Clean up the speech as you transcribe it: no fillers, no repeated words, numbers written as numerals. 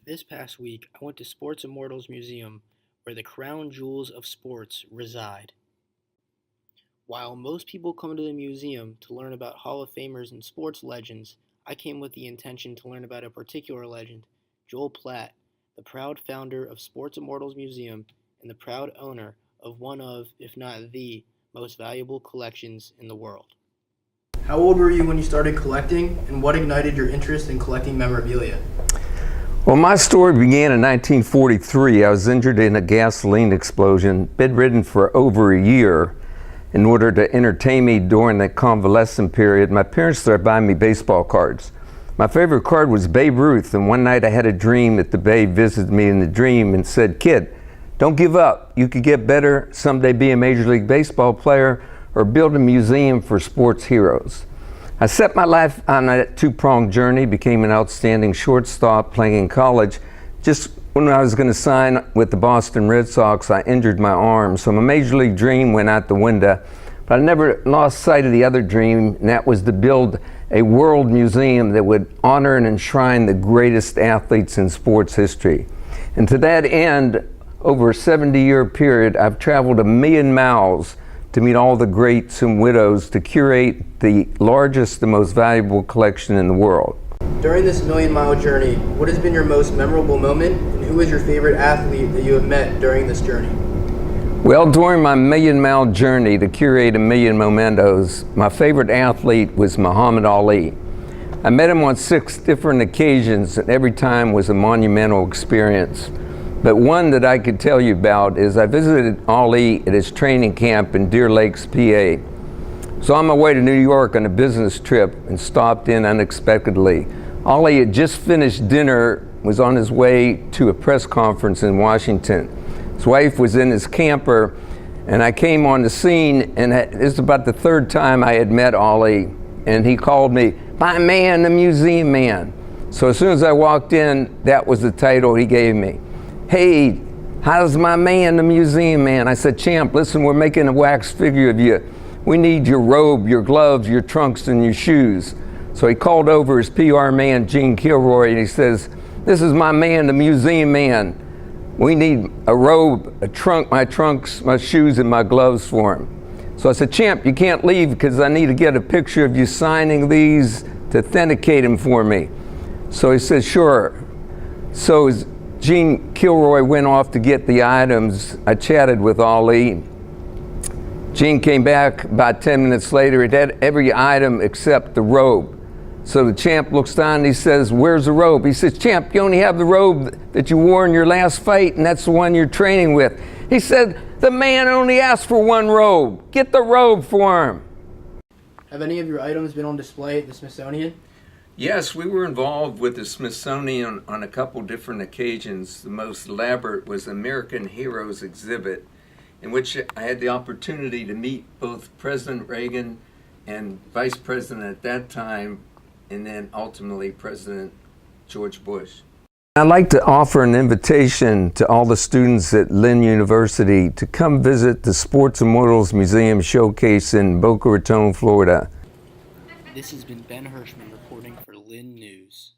This past week, I went to Sports Immortals Museum, where the crown jewels of sports reside. While most people come to the museum to learn about Hall of Famers and sports legends, I came with the intention to learn about a particular legend, Joel Platt, the proud founder of Sports Immortals Museum and the proud owner of one of, if not the, most valuable collections in the world. How old were you when you started collecting, and what ignited your interest in collecting memorabilia? Well, my story began in 1943. I was injured in a gasoline explosion, bedridden for over a year. In order to entertain me during the convalescent period, my parents started buying me baseball cards. My favorite card was Babe Ruth, and one night I had a dream that the Babe visited me in the dream and said, "Kid, don't give up. You could get better, someday be a Major League Baseball player, or build a museum for sports heroes." I set my life on a two-pronged journey, became an outstanding shortstop playing in college. Just when I was going to sign with the Boston Red Sox, I injured my arm, so my Major League dream went out the window. But I never lost sight of the other dream, and that was to build a world museum that would honor and enshrine the greatest athletes in sports history. And to that end, over a 70-year period, I've traveled 1 million miles to meet all the greats and widows to curate the largest and most valuable collection in the world. During this million-mile journey, what has been your most memorable moment, and who is your favorite athlete that you have met during this journey? Well, during my million-mile journey to curate 1 million mementos, my favorite athlete was Muhammad Ali. I met him on 6 different occasions, and every time was a monumental experience. But one that I could tell you about is I visited Ali at his training camp in Deer Lakes, PA. So on my way to New York on a business trip and stopped in unexpectedly. Ali had just finished dinner, was on his way to a press conference in Washington. His wife was in his camper, and I came on the scene, and this is about the 3rd time I had met Ali, and he called me, "My man, the museum man." So as soon as I walked in, that was the title he gave me. "Hey, how's my man, the museum man?" I said, "Champ, listen, we're making a wax figure of you. We need your robe, your gloves, your trunks, and your shoes." So he called over his PR man, Gene Kilroy, and he says, "This is my man, the museum man. We need a robe, a trunk, my trunks, my shoes, and my gloves for him." So I said, "Champ, you can't leave because I need to get a picture of you signing these to authenticate him for me." So he said, "Sure." So as Gene Kilroy went off to get the items, I chatted with Ali. Gene came back about 10 minutes later. It had every item except the robe. So the champ looks down and he says, "Where's the robe?" He says, "Champ, you only have the robe that you wore in your last fight, and that's the one you're training with." He said, "The man only asked for one robe. Get the robe for him." Have any of your items been on display at the Smithsonian? Yes, we were involved with the Smithsonian on a couple different occasions. The most elaborate was the American Heroes exhibit, in which I had the opportunity to meet both President Reagan and Vice President at that time, and then ultimately President George Bush. I'd like to offer an invitation to all the students at Lynn University to come visit the Sports Immortals Museum Showcase in Boca Raton, Florida. This has been Ben Hirschman reporting for Lynn News.